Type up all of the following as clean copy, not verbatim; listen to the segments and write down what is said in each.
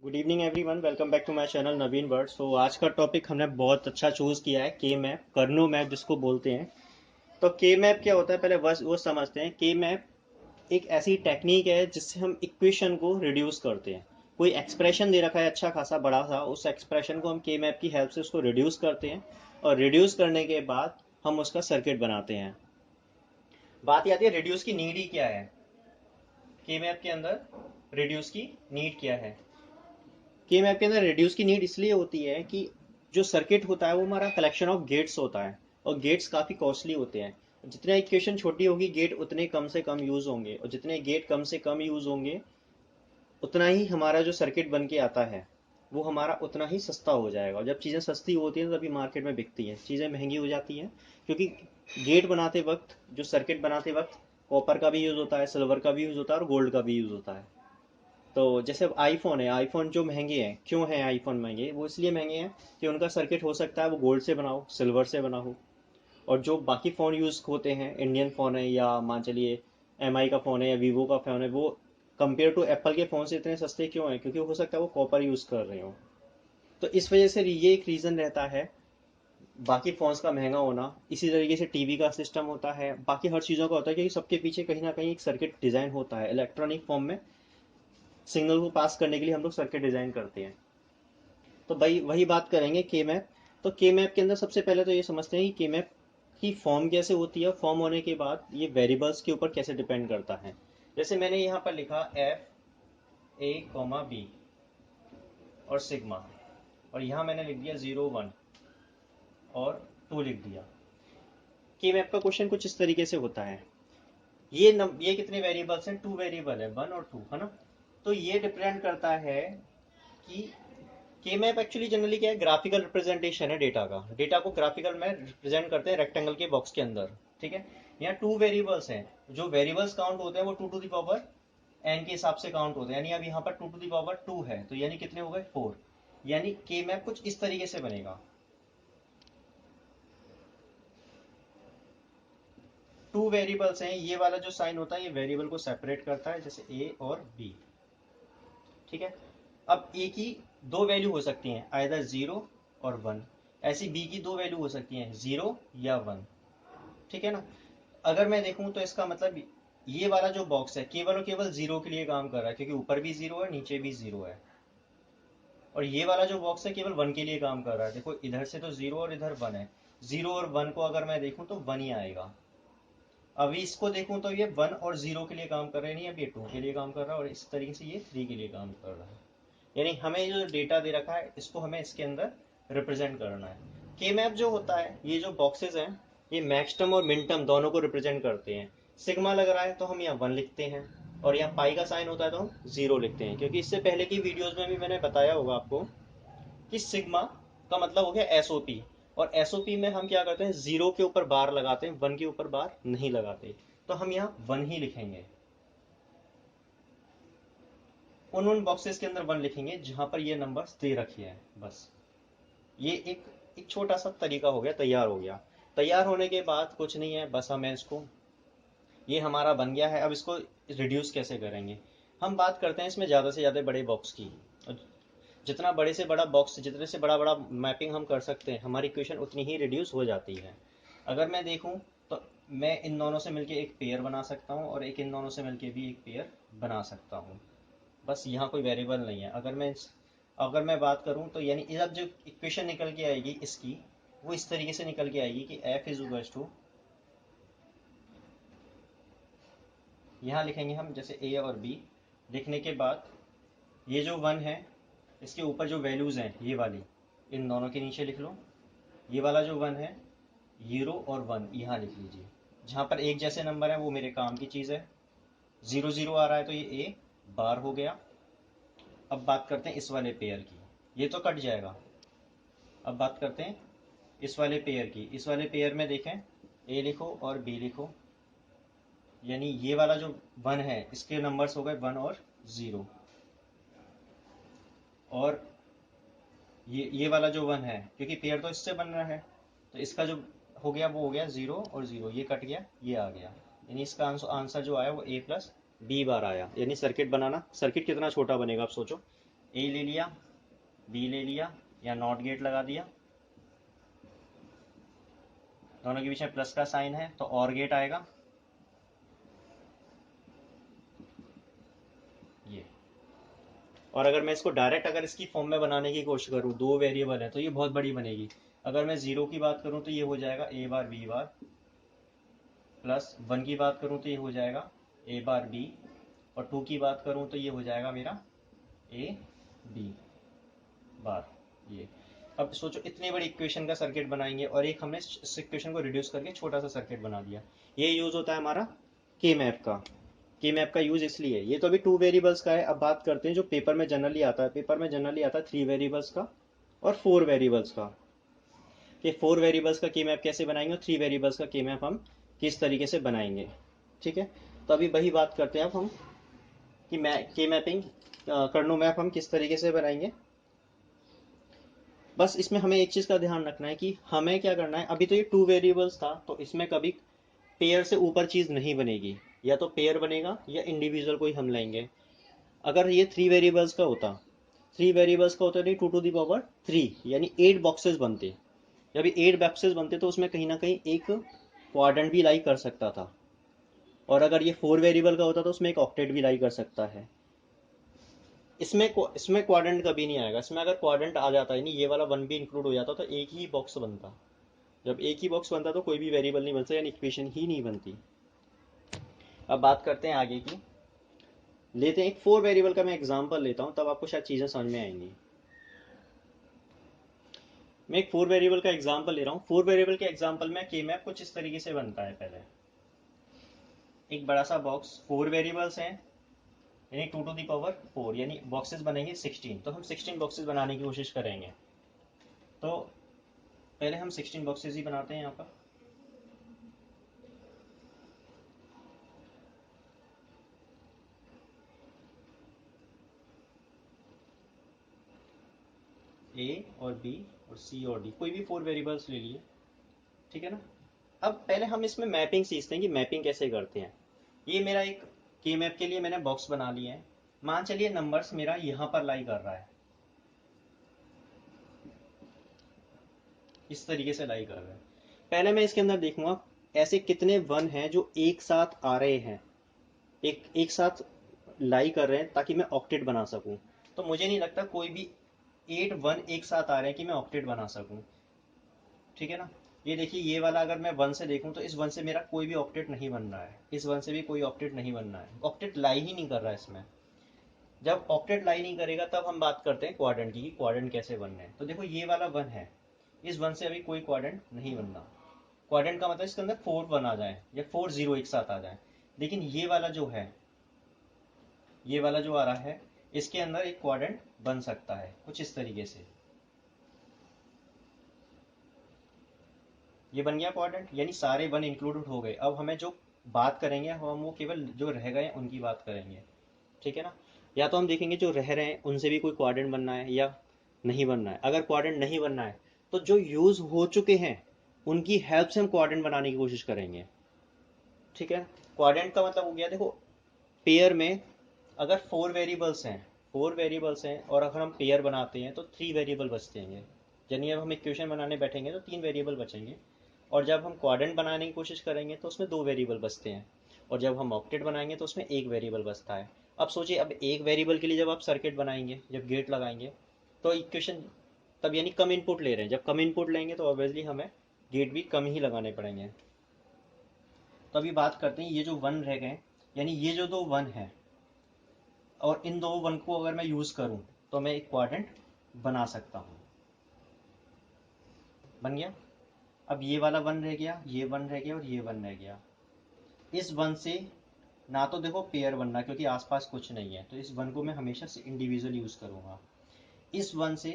Good evening everyone, welcome back to my channel Naveen word. So आज का topic हमने बहुत अच्छा चूज़ किया है, के मैप, कर्नो मैप जिसको बोलते हैं। तो के मैप क्या होता है, पहले बस वो समझते हैं। के मैप एक ऐसी टेक्निक है जिससे हम इक्वेशन को रिड्यूस करते हैं। कोई एक्सप्रेशन दे रखा है अच्छा खासा बड़ा सा, उस एक्सप्रेशन को हम के मैप की हेल्प से उसको रिड्यूस करते हैं, और रिड्यूस करने के बाद हम उसका सर्किट बनाते हैं। बात आती है रिड्यूस की नीड ही क्या है। के मैप के अंदर रिड्यूस की नीड क्या है। के मैप के अंदर रिड्यूस की नीड इसलिए होती है कि जो सर्किट होता है वो हमारा कलेक्शन ऑफ गेट्स होता है, और गेट्स काफ़ी कॉस्टली होते हैं। जितना इक्वेशन छोटी होगी गेट उतने कम से कम यूज़ होंगे, और जितने गेट कम से कम यूज़ होंगे उतना ही हमारा जो सर्किट बन के आता है वो हमारा उतना ही सस्ता हो जाएगा। और जब चीज़ें सस्ती होती हैं तभी मार्केट में बिकती हैं, चीज़ें महंगी हो जाती हैं। क्योंकि गेट बनाते वक्त, जो सर्किट बनाते वक्त, कॉपर का भी यूज़ होता है, सिल्वर का भी यूज़ होता है, और गोल्ड का भी यूज़ होता है। तो जैसे अब आईफोन है, आईफोन जो महंगे हैं, क्यों हैं आईफोन महंगे? वो इसलिए महंगे हैं कि उनका सर्किट हो सकता है वो गोल्ड से बना हो, सिल्वर से बना हो। और जो बाकी फ़ोन यूज़ होते हैं, इंडियन फ़ोन है या मान चलिए एमआई का फ़ोन है या वीवो का फ़ोन है, वो कंपेयर टू एप्पल के फ़ोन से इतने सस्ते क्यों हैं? क्योंकि हो सकता है वो कॉपर यूज़ कर रहे हो। तो इस वजह से ये एक रीज़न रहता है बाकी फ़ोन्स का महंगा होना। इसी तरीके से टीवी का सिस्टम होता है, बाकी हर चीज़ों का होता है, क्योंकि सबके पीछे कहीं ना कहीं एक सर्किट डिज़ाइन होता है। इलेक्ट्रॉनिक फॉर्म में सिग्नल को पास करने के लिए हम लोग सर्किट डिज़ाइन करते हैं। तो भाई वही बात करेंगे के मैप। तो के मैप के अंदर सबसे पहले तो ये समझते हैं कि के मैप की फॉर्म कैसे होती है, फॉर्म होने के बाद ये वेरिएबल्स के ऊपर कैसे डिपेंड करता है। जैसे मैंने यहाँ पर लिखा F A, B और सिग्मा, और यहाँ मैंने लिख दिया 0 1 और 2 लिख दिया। के मैप का क्वेश्चन कुछ इस तरीके से होता है। ये कितने वेरिएबल्स हैं? 2 वेरिएबल है, 1 और 2, है ना। तो ये डिपेंड करता है कि के मैप एक्चुअली जनरली क्या है, ग्राफिकल रिप्रेजेंटेशन है डेटा का। डेटा को ग्राफिकल में रिप्रेजेंट करते हैं रेक्टेंगल के बॉक्स के अंदर। ठीक है। यहाँ 2 वेरिएबल्स हैं, जो वेरिएबल्स काउंट होते हैं वो 2 टू द पावर n के हिसाब से काउंट होते हैं। यानी अब यहाँ पर 2 टू द पावर 2 है, तो यानी कितने हो गए? 4। यानी के मैप कुछ इस तरीके से बनेगा। 2 वेरिएबल्स हैं, ये वाला जो साइन होता है ये वेरिएबल को सेपरेट करता है, जैसे a और b। ठीक है। अब a की दो वैल्यू हो सकती हैं, आइदर 0 और 1। ऐसी b की दो वैल्यू हो सकती हैं, 0 या 1। ठीक है ना। अगर मैं देखूं तो इसका मतलब ये वाला जो बॉक्स है केवल और केवल 0 के लिए काम कर रहा है, क्योंकि ऊपर भी 0 है नीचे भी 0 है। और ये वाला जो बॉक्स है केवल 1 के लिए काम कर रहा है। देखो इधर से तो 0 और इधर 1 है, 0 और 1 को अगर मैं देखूं तो 1 ही आएगा। अभी इसको देखूं तो ये 1 और 0 के लिए काम कर रहे हैं, नहीं अब ये 2 के लिए काम कर रहा है, और इस तरीके से ये 3 के लिए काम कर रहा है। यानी हमें जो डेटा दे रखा है इसको हमें इसके अंदर रिप्रेजेंट करना है। के मैप जो होता है, ये जो बॉक्सेस हैं ये मैक्स टर्म और मिन टर्म दोनों को रिप्रेजेंट करते हैं। सिग्मा लग रहा है तो हम यहाँ 1 लिखते हैं, और यहाँ पाई का साइन होता है तो हम 0 लिखते हैं। क्योंकि इससे पहले की वीडियोस में भी मैंने बताया होगा आपको कि सिग्मा का मतलब हो गया एसओपी। और एसओपी में हम क्या करते हैं, 0 के ऊपर बार लगाते हैं, 1 के ऊपर बार नहीं लगाते। तो हम यहाँ 1 ही लिखेंगे, उन बॉक्सेस के अंदर 1 लिखेंगे जहां पर ये नंबर्स दे रखे हैं। बस ये एक छोटा सा तरीका हो गया, तैयार हो गया। तैयार होने के बाद कुछ नहीं है, बस हमें इसको, ये हमारा बन गया है। अब इसको रिड्यूस कैसे करेंगे। हम बात करते हैं इसमें ज़्यादा से ज़्यादा बड़े बॉक्स की। जितना बड़े से बड़ा बॉक्स, जितने से बड़ा बड़ा मैपिंग हम कर सकते हैं, हमारी इक्वेशन उतनी ही रिड्यूस हो जाती है। अगर मैं देखूं तो मैं इन दोनों से मिलके एक पेयर बना सकता हूं, और एक इन दोनों से मिलके भी एक पेयर बना सकता हूं। बस यहाँ कोई वेरिएबल नहीं है। अगर मैं बात करूँ तो यानी अब जो इक्वेशन निकल के आएगी इसकी, वो इस तरीके से निकल के आएगी कि एफ इज इक्वल्स टू, यहाँ लिखेंगे हम जैसे ए और बी। लिखने के बाद ये जो 1 है इसके ऊपर जो वैल्यूज़ हैं ये वाली इन दोनों के नीचे लिख लो। ये वाला जो 1 है, 0 और 1 यहाँ लिख लीजिए। जहाँ पर एक जैसे नंबर है वो मेरे काम की चीज़ है। 0 0 आ रहा है तो ये ए बार हो गया। अब बात करते हैं इस वाले पेयर की, ये तो कट जाएगा। अब बात करते हैं इस वाले पेयर की। इस वाले पेयर में देखें, ए लिखो और बी लिखो। यानी ये वाला जो 1 है इसके नंबर्स हो गए 1 और 0। और ये वाला जो 1 है, क्योंकि पेयर तो इससे बन रहा है, तो इसका जो हो गया वो हो गया 0 और 0, ये कट गया ये आ गया। यानी इसका आंसर जो आया वो A + B बार आया। यानी सर्किट बनाना, सर्किट कितना छोटा बनेगा आप सोचो। ए ले लिया, बी ले लिया, या नॉट गेट लगा दिया, दोनों के बीच में प्लस का साइन है तो और गेट आएगा ये। और अगर मैं इसको डायरेक्ट अगर इसकी फॉर्म में बनाने की कोशिश करूँ, दो वेरिएबल है तो ये बहुत बड़ी बनेगी। अगर मैं जीरो की बात करूँ तो ये हो जाएगा ए बार बी बार, प्लस वन की बात करूँ तो ये हो जाएगा ए बार बी, और टू की बात करूँ तो ये हो जाएगा मेरा ए बी बार ये। अब सोचो इतनी बड़ी इक्वेशन का सर्किट बनाएंगे और एक हमने इस इक्वेशन को रिड्यूस करके छोटा सा सर्किट बना दिया। ये यूज होता है हमारा के मैप का। के मैप का यूज इसलिए, ये तो अभी टू वेरिएबल्स का है। अब बात करते हैं जो पेपर में जनरली आता है। पेपर में जनरली आता है थ्री वेरिएबल्स का और फोर वेरिएबल्स का। कि फोर वेरिएबल्स का के मैप कैसे बनाएंगे और थ्री वेरिएबल्स का के मैप हम किस तरीके से बनाएंगे। ठीक है, तो अभी वही बात करते हैं अब हम कि के मैपिंग कर्नो मैप हम किस तरीके से बनाएंगे। बस इसमें हमें एक चीज का ध्यान रखना है कि हमें क्या करना है। अभी तो ये टू वेरिएबल्स था तो इसमें कभी पेयर से ऊपर चीज नहीं बनेगी, या तो पेयर बनेगा या इंडिविजुअल को ही हम लेंगे। अगर ये थ्री वेरिएबल्स का होता, थ्री वेरिएबल्स का होता है two to the power three, यानी एट बॉक्सेस बनते। जब ये एट बॉक्सेस बनते तो उसमें कहीं ना कहीं एक क्वाड्रेंट भी लाई कर सकता था। और अगर ये फोर वेरिएबल का होता तो उसमें एक ऑक्टेट भी लाई कर सकता है। इसमें क्वाड्रेंट कभी नहीं आएगा। इसमें अगर क्वाड्रेंट आ जाता है, नहीं ये वाला वन भी इंक्लूड हो जाता तो एक ही बॉक्स बनता। जब एक ही बॉक्स बनता तो कोई भी वेरिएबल नहीं बनता, यानी इक्वेशन ही नहीं बनती। अब बात करते हैं आगे की। लेते हैं एक फोर वेरिएबल का मैं एग्जांपल लेता हूं, तब आपको शायद चीजें समझ में आएंगी। मैं एक फोर वेरिएबल का एग्जांपल ले रहा हूं। फोर वेरिएबल के एग्जांपल में के मैप कुछ इस तरीके से बनता है। पहले एक बड़ा सा बॉक्स, फोर वेरिएबल्स हैं यानी two to the power four, यानी बॉक्सेस बनेंगे 16। तो हम 16 बॉक्सेस बनाने की कोशिश करेंगे। तो पहले हम 16 बॉक्सेस ही बनाते हैं यहाँ पर। ए और बी और सी और डी, कोई भी फोर वेरिएबल्स ले लिए। ठीक है ना। अब पहले हम इसमें मैपिंग सीखते हैं कि मैपिंग कैसे करते हैं। ये मेरा एक के मैप के लिए मैंने बॉक्स बना लिया है। मान चलिए नंबर्स मेरा यहाँ पर लाई कर रहा है, इस तरीके से लाई कर रहा है। पहले मैं इसके अंदर देखूंगा ऐसे कितने वन हैं जो एक साथ आ रहे हैं, एक साथ लाई कर रहे हैं, ताकि मैं ऑक्टेट बना सकूं। तो मुझे नहीं लगता कोई भी 8 वन एक साथ आ रहे हैं कि मैं ऑक्टेट बना सकूं। ठीक है ना। ये देखिए, ये वाला अगर मैं वन से देखूं तो इस वन से मेरा कोई भी ऑक्टेट नहीं बन रहा है, इस वन से भी कोई ऑक्टेट नहीं बन रहा है। ऑक्टेट लाई ही नहीं कर रहा है इसमें। जब ऑक्टेट लाई नहीं करेगा तब हम बात करते हैं क्वाड्रेंट की, कि क्वाड्रेंट कैसे बनने हैं। तो देखो ये वाला वन है, इस वन से अभी कोई क्वाड्रेंट नहीं बन रहा। क्वाड्रेंट का मतलब इसके अंदर फोर वन आ जाए या फोर जीरो एक साथ आ जाए। लेकिन ये वाला जो है, ये वाला जो आ रहा है, इसके अंदर एक क्वाड्रेंट बन सकता है कुछ इस तरीके से। ये बन गया क्वाड्रेंट, यानी सारे वन इंक्लूडेड हो गए। अब हमें जो बात करेंगे हम वो केवल जो रह गए उनकी बात करेंगे। ठीक है ना। या तो हम देखेंगे जो रह रहे हैं उनसे भी कोई क्वाड्रेंट बनना है या नहीं बनना है। अगर क्वाड्रेंट नहीं बनना है तो जो यूज हो चुके हैं उनकी हेल्प से हम क्वाड्रेंट बनाने की कोशिश करेंगे। ठीक है। क्वाड्रेंट का मतलब हो गया, देखो पेयर में अगर फोर वेरिएबल्स हैं, फोर वेरिएबल्स हैं और अगर हम पेयर बनाते हैं तो थ्री वेरिएबल बचते हैं। यानी अब हम इक्वेशन बनाने बैठेंगे तो तीन वेरिएबल बचेंगे। और जब हम क्वाड्रेंट बनाने की कोशिश करेंगे तो उसमें दो वेरिएबल बचते हैं। और जब हम ऑक्टेट बनाएंगे तो उसमें एक वेरिएबल बचता है। अब सोचिए, अब एक वेरिएबल के लिए जब आप सर्किट बनाएंगे, जब गेट लगाएंगे, तो इक्वेशन तब यानी कम इनपुट ले रहे हैं। जब कम इनपुट लेंगे तो ऑब्वियसली हमें गेट भी कम ही लगाने पड़ेंगे। तो अभी बात करते हैं ये जो वन रह गए, यानी ये जो दो वन है, और इन दो वन को अगर मैं यूज करूं तो मैं एक क्वाड्रेंट बना सकता हूं। बन गया। अब ये वाला वन रह गया, ये वन रह गया और ये वन रह गया। इस वन से ना तो देखो पेयर बनना, क्योंकि आसपास कुछ नहीं है, तो इस वन को मैं हमेशा से इंडिविजुअल यूज करूंगा। इस वन से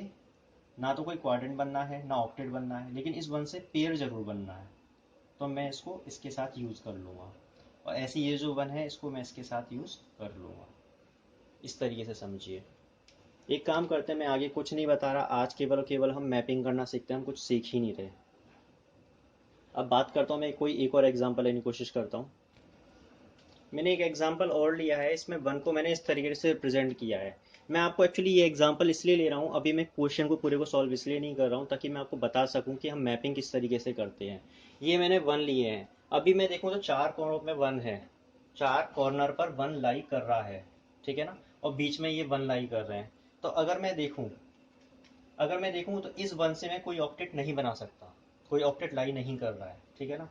ना तो कोई क्वाड्रेंट बनना है ना ऑक्टेट बनना है, लेकिन इस वन से पेयर जरूर बनना है, तो मैं इसको इसके साथ यूज कर लूंगा। और ऐसे ये जो वन है इसको मैं इसके साथ यूज कर लूंगा। इस तरीके से समझिए। एक काम करते हैं, मैं आगे कुछ नहीं बता रहा आज, केवल और केवल हम मैपिंग करना सीखते हैं, हम कुछ सीख ही नहीं रहे। अब बात करता हूँ, मैं कोई एक और एग्जांपल लेने की कोशिश करता हूँ। मैंने एक एग्जांपल और लिया है, इसमें वन को मैंने इस तरीके से रिप्रेजेंट किया है। मैं आपको एक्चुअली ये एग्जांपल इसलिए ले रहा हूँ, अभी मैं क्वेश्चन को पूरे को सॉल्व इसलिए नहीं कर रहा हूँ ताकि मैं आपको बता सकूँ कि हम मैपिंग किस तरीके से करते हैं। ये मैंने वन लिए हैं, अभी मैं देखूँ तो चार कॉर्नर में वन है, चार कॉर्नर पर वन लाई कर रहा है, ठीक है ना, और बीच में ये वन लाई कर रहे हैं। तो अगर मैं देखूँ तो इस वन से मैं कोई ऑक्टेट नहीं बना सकता, कोई ऑक्टेट लाई नहीं कर रहा है, ठीक है ना।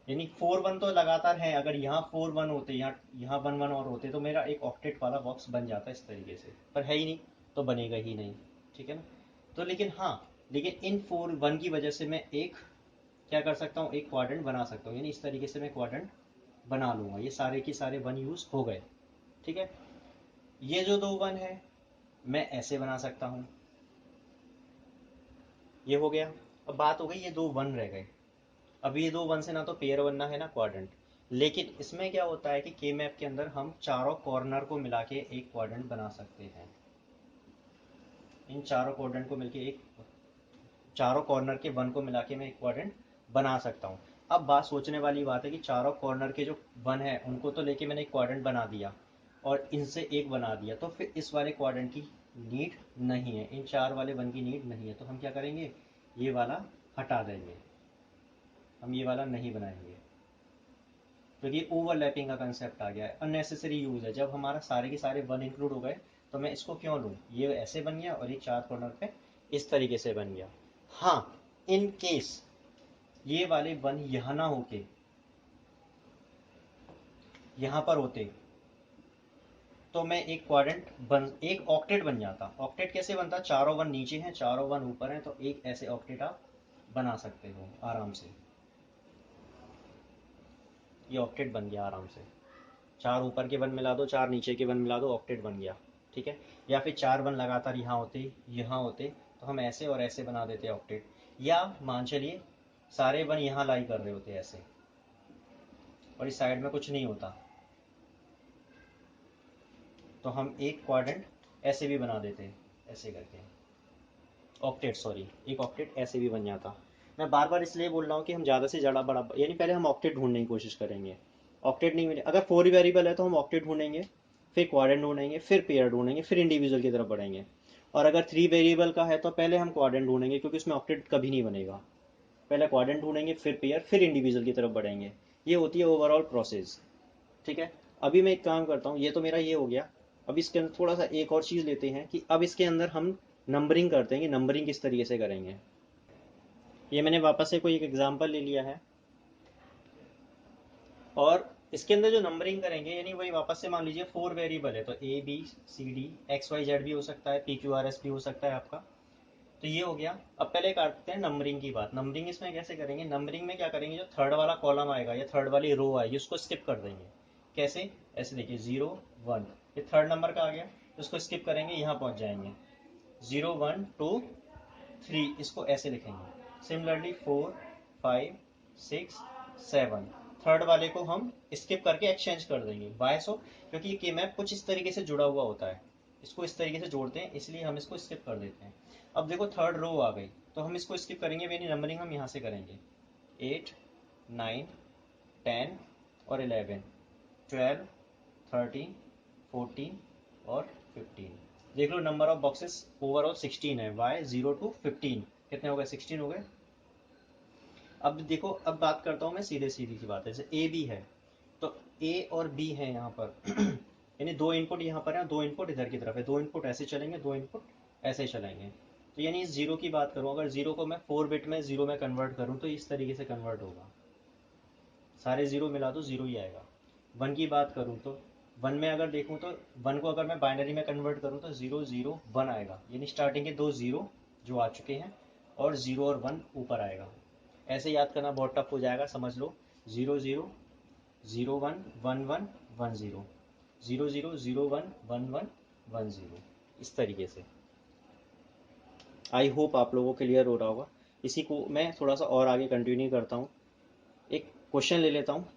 यानी फोर वन तो लगातार है, अगर यहाँ फोर वन होते, यहाँ यहाँ वन वन और होते तो मेरा एक ऑक्टेट वाला बॉक्स बन जाता इस तरीके से, पर है ही नहीं, तो बनेगा ही नहीं, ठीक है ना। तो लेकिन हाँ, लेकिन इन फोर वन की वजह से मैं एक क्या कर सकता हूँ, एक क्वाड्रेंट बना सकता हूँ, यानी इस तरीके से मैं क्वाड्रेंट बना लूंगा, ये सारे के सारे वन यूज हो गए, ठीक है। ये जो दो वन है मैं ऐसे बना सकता हूँ, ये हो गया। अब बात हो गई ये दो वन रह गए, अब ये दो वन से ना तो पेयर बनना है ना क्वाड्रेंट, लेकिन इसमें क्या होता है कि के मैप के अंदर हम चारों कॉर्नर को मिला के एक क्वाड्रेंट बना सकते हैं। इन चारों क्वाड्रेंट को मिलके एक, चारों कॉर्नर के वन को मिला के मैं एक क्वाड्रेंट बना सकता हूँ। अब बात सोचने वाली बात है कि चारों कॉर्नर के जो वन है उनको तो लेके मैंने एक क्वाड्रेंट बना दिया और इनसे एक बना दिया, तो फिर इस वाले क्वाड्रेंट की नीड नहीं है, इन चार वाले वन की नीड नहीं है, तो हम क्या करेंगे, ये वाला हटा देंगे, हम ये वाला नहीं बनाएंगे। तो ये ओवरलैपिंग का कंसेप्ट आ गया है, अननेसेसरी यूज है। जब हमारा सारे के सारे वन इंक्लूड हो गए तो मैं इसको क्यों लूँ, ये ऐसे बन गया और ये चार कॉर्नर पे इस तरीके से बन गया। हाँ, इन केस ये वाले वन यहाँ ना होके यहाँ पर होते तो मैं एक क्वाड्रेंट बन, एक ऑक्टेट बन जाता। ऑक्टेट कैसे बनता, चारों वन नीचे हैं चारों वन ऊपर हैं, तो एक ऐसे ऑक्टेट आप बना सकते हो आराम से। ये ऑक्टेट बन गया आराम से, चार ऊपर के वन मिला दो, चार नीचे के वन मिला दो, ऑक्टेट बन गया, ठीक है। या फिर चार वन लगातार यहाँ होते तो हम ऐसे और ऐसे बना देते ऑक्टेट, या मान चलिए सारे वन यहाँ लाई कर रहे होते ऐसे और इस साइड में कुछ नहीं होता, तो हम एक क्वाड्रेंट ऐसे भी बना देते, ऐसे करके ऑक्टेट, सॉरी एक ऑक्टेट ऐसे भी बन जाता। मैं बार बार इसलिए बोल रहा हूँ कि हम ज़्यादा से ज़्यादा बड़ा, यानी पहले हम ऑक्टेट ढूंढने की कोशिश करेंगे, ऑक्टेट नहीं मिले, अगर फोर वेरिएबल है तो हम ऑक्टेट ढूंढेंगे, फिर क्वाड्रेंट ढूंढेंगे, फिर पेयर ढूंढेंगे, फिर इंडिविजुअल की तरफ बढ़ेंगे। और अगर थ्री वेरिएबल का है तो पहले हम क्वाड्रेंट ढूंढेंगे क्योंकि उसमें ऑक्टेट कभी नहीं बनेगा, पहले क्वाड्रेंट ढूंढेंगे फिर पेयर फिर इंडिविजुअल की तरफ बढ़ेंगे। ये होती है ओवरऑल प्रोसेस, ठीक है। अभी मैं एक काम करता हूँ, ये तो मेरा ये हो गया। अब इसके अंदर थोड़ा सा एक और चीज़ लेते हैं कि अब इसके अंदर हम नंबरिंग करते हैं कि नंबरिंग किस तरीके से करेंगे। ये मैंने वापस से कोई एक एग्जांपल ले लिया है और इसके अंदर जो नंबरिंग करेंगे यानी वही वापस से मान लीजिए फोर वेरिएबल है तो A B C D X Y Z भी हो सकता है, पी क्यू आर एस भी हो सकता है आपका। तो ये हो गया। अब पहले करते हैं नंबरिंग की बात। नंबरिंग इसमें कैसे करेंगे, नंबरिंग में क्या करेंगे, जो थर्ड वाला कॉलम आएगा या थर्ड वाली रो आएगी उसको स्किप कर देंगे। कैसे, ऐसे देखिए 0 1, ये थर्ड नंबर का आ गया, उसको स्किप करेंगे यहाँ पहुँच जाएंगे 0 1 2 3, इसको ऐसे लिखेंगे। सिमिलरली 4 5 6 7, थर्ड वाले को हम स्किप करके एक्सचेंज कर देंगे। वाई सो, क्योंकि ये के मैप कुछ इस तरीके से जुड़ा हुआ होता है, इसको इस तरीके से जोड़ते हैं इसलिए हम इसको स्किप कर देते हैं। अब देखो थर्ड रो आ गई तो हम इसको स्किप करेंगे, यानी नंबरिंग हम यहाँ से करेंगे 8 9 10 और 11 12 13 14 और 15। देख लो नंबर ऑफ बॉक्सेस ओवरऑल 16 है, वाई 0 to 15 कितने हो गए, 16 हो गए। अब देखो, अब बात करता हूँ मैं सीधे सीधी सी बात है, जैसे ए बी है तो ए और बी है यहाँ पर यानी दो इनपुट यहाँ पर है, दो इनपुट इधर की तरफ है, दो इनपुट ऐसे चलेंगे, दो इनपुट ऐसे चलेंगे। तो यानी इस जीरो की बात करूँ, अगर जीरो को मैं 4 बिट में जीरो में कन्वर्ट करूँ तो इस तरीके से कन्वर्ट होगा, सारे जीरो मिला दो जीरो ही आएगा। वन की बात करूँ तो वन में अगर देखूँ तो वन को अगर मैं बाइनरी में कन्वर्ट करूँ तो 0 0 1 आएगा, यानी स्टार्टिंग के दो जीरो जो आ चुके हैं और जीरो और वन ऊपर आएगा। ऐसे याद करना बहुत टफ हो जाएगा, समझ लो 0 0 0 1 1 1 0 0 0 0 1 1 1 0, इस तरीके से। आई होप आप लोगों को क्लियर हो रहा होगा। इसी को मैं थोड़ा सा और आगे कंटिन्यू करता हूँ, एक क्वेश्चन ले लेता हूँ।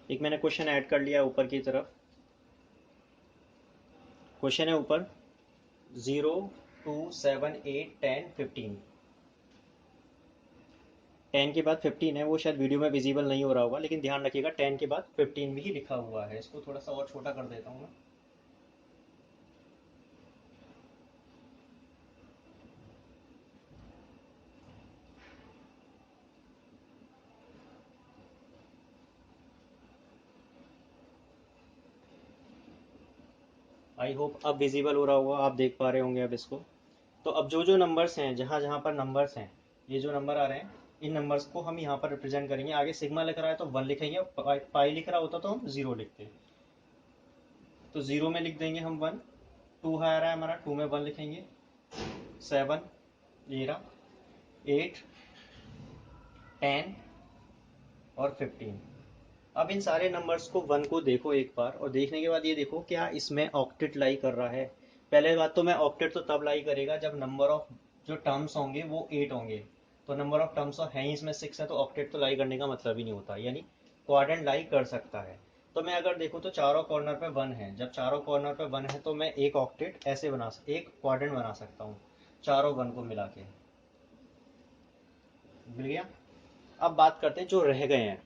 एक मैंने क्वेश्चन ऐड कर लिया ऊपर की तरफ। क्वेश्चन है ऊपर 0 2 7 8 10 15, 10 के बाद 15 है, वो शायद वीडियो में विजिबल नहीं हो रहा होगा, लेकिन ध्यान रखिएगा 10 के बाद 15 भी लिखा हुआ है। इसको थोड़ा सा और छोटा कर देता हूँ मैं। आई होप अब विजिबल हो रहा होगा, आप देख पा रहे होंगे अब इसको। तो अब जो जो नंबर्स हैं, जहाँ जहाँ पर नंबर्स हैं, ये जो नंबर आ रहे हैं, इन नंबर्स को हम यहाँ पर रिप्रेजेंट करेंगे। आगे सिग्मा लिख रहा है तो 1 लिखेंगे, पाई लिख रहा होता तो हम 0 लिखते। तो 0 में लिख देंगे हम 1। 2 आ रहा है हमारा, 2 में 1 लिखेंगे। 7 ये रहा, 8 10 और 15। अब इन सारे नंबर्स को 1 को देखो एक बार, और देखने के बाद ये देखो क्या इसमें ऑक्टेट लाई कर रहा है। पहले बात तो मैं ऑक्टेट तो तब लाई करेगा जब नंबर ऑफ जो टर्म्स होंगे वो 8 होंगे। तो नंबर ऑफ टर्म्स है ही इसमें 6 है, तो ऑक्टेट तो लाई करने का मतलब ही नहीं होता, यानी क्वाड्रेंट लाई कर सकता है। तो मैं अगर देखूँ तो चारों कॉर्नर पे 1 है, जब चारों कॉर्नर पे 1 है तो मैं एक ऑक्टेट ऐसे एक क्वाड्रेंट बना सकता हूँ चारों 1 को मिला के। मिल गया। अब बात करते हैं जो रह गए हैं।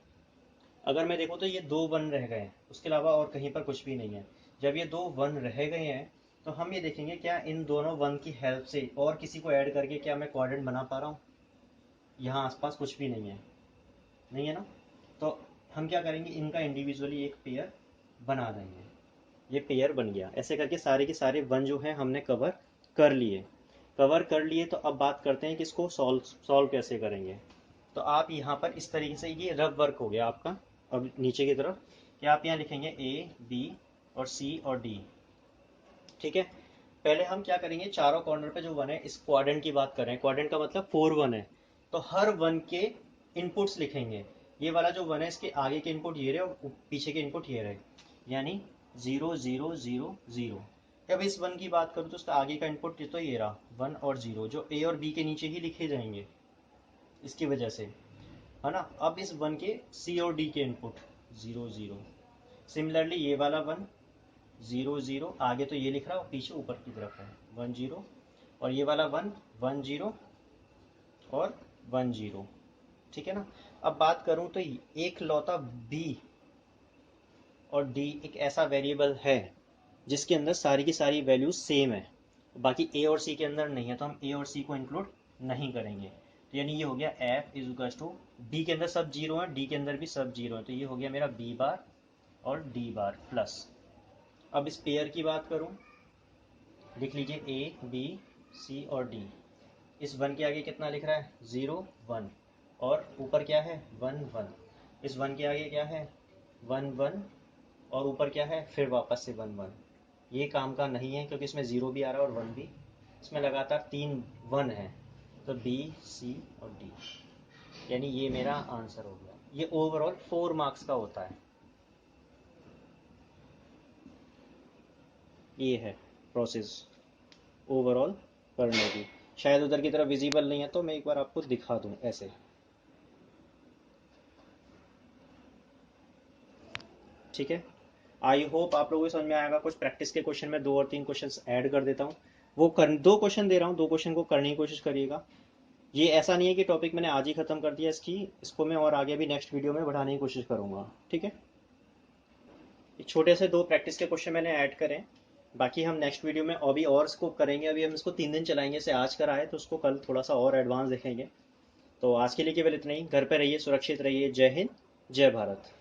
अगर मैं देखूँ तो ये 2 1 रह गए हैं, उसके अलावा और कहीं पर कुछ भी नहीं है। जब ये 2 1 रह गए हैं तो हम ये देखेंगे क्या इन दोनों 1 की हेल्प से और किसी को ऐड करके क्या मैं क्वाड्रेंट बना पा रहा हूँ। यहाँ आसपास कुछ भी नहीं है, नहीं है ना। तो हम क्या करेंगे, इनका इंडिविजुअली एक पेयर बना देंगे। ये पेयर बन गया। ऐसे करके सारे के सारे 1 जो है हमने कवर कर लिए। कवर कर लिए तो अब बात करते हैं कि इसको सॉल्व सॉल्व कैसे करेंगे। तो आप यहाँ पर इस तरीके से, ये रफ वर्क हो गया आपका। अब नीचे की तरफ क्या आप यहाँ लिखेंगे ए बी और सी और डी। ठीक है। पहले हम क्या करेंगे, चारों कॉर्नर पे जो 1 है, इस क्वाड्रेंट की बात कर रहे हैं, क्वाड्रेंट का मतलब 4 1 है। तो हर 1 के इनपुट्स लिखेंगे। ये वाला जो 1 है इसके आगे के इनपुट ये रहे और पीछे के इनपुट ये रहे, यानी 0 0 0 0। अब इस 1 की बात करूँ तो उसका आगे का इनपुट तो ये रहा 1 और 0, जो ए और बी के नीचे ही लिखे जाएंगे इसकी वजह से, है ना। अब इस 1 के सी और डी के इनपुट 0 0। सिमिलरली ये वाला 1 0 0, आगे तो ये लिख रहा है, पीछे ऊपर की तरफ है 1 0। और ये वाला 1 1 0 और 1 0। ठीक है ना। अब बात करूं तो एक लौता बी और डी एक ऐसा वेरिएबल है जिसके अंदर सारी की सारी वैल्यूज सेम है, बाकी ए और सी के अंदर नहीं है, तो हम ए और सी को इंक्लूड नहीं करेंगे। तो यानी ये हो गया F is equal to, B के अंदर सब जीरो है, डी के अंदर भी सब जीरो है, तो ये हो गया मेरा बी बार और डी बार प्लस। अब इस पेयर की बात करूं, लिख लीजिए ए बी सी और डी। इस 1 के आगे कितना लिख रहा है 0 1, और ऊपर क्या है 1 1। इस 1 के आगे क्या है 1 1, और ऊपर क्या है फिर वापस से 1 1। ये काम का नहीं है क्योंकि इसमें 0 भी आ रहा है और 1 भी, इसमें लगातार 3 1 है। तो बी सी और डी, यानी ये मेरा आंसर हो गया। ये ओवरऑल 4 मार्क्स का होता है। ये है प्रोसेस ओवरऑल करने की। शायद उधर की तरफ विजिबल नहीं है तो मैं एक बार आपको दिखा दूं ऐसे। ठीक है। आई होप आप लोगों को समझ में आएगा। कुछ प्रैक्टिस के क्वेश्चन में 2 और 3 क्वेश्चन ऐड कर देता हूँ। वो कर 2 क्वेश्चन दे रहा हूँ, 2 क्वेश्चन को करने की कोशिश करिएगा। ये ऐसा नहीं है कि टॉपिक मैंने आज ही खत्म कर दिया इसको मैं और आगे भी नेक्स्ट वीडियो में बढ़ाने की कोशिश करूंगा। ठीक है। छोटे से 2 प्रैक्टिस के क्वेश्चन मैंने ऐड करें, बाकी हम नेक्स्ट वीडियो में अभी और इसको करेंगे। अभी हम इसको 3 दिन चलाएंगे, से आज कराए तो उसको कल थोड़ा सा और एडवांस देखेंगे। तो आज के लिए केवल इतना ही। घर पे रहिए, सुरक्षित रहिए। जय हिंद, जय भारत।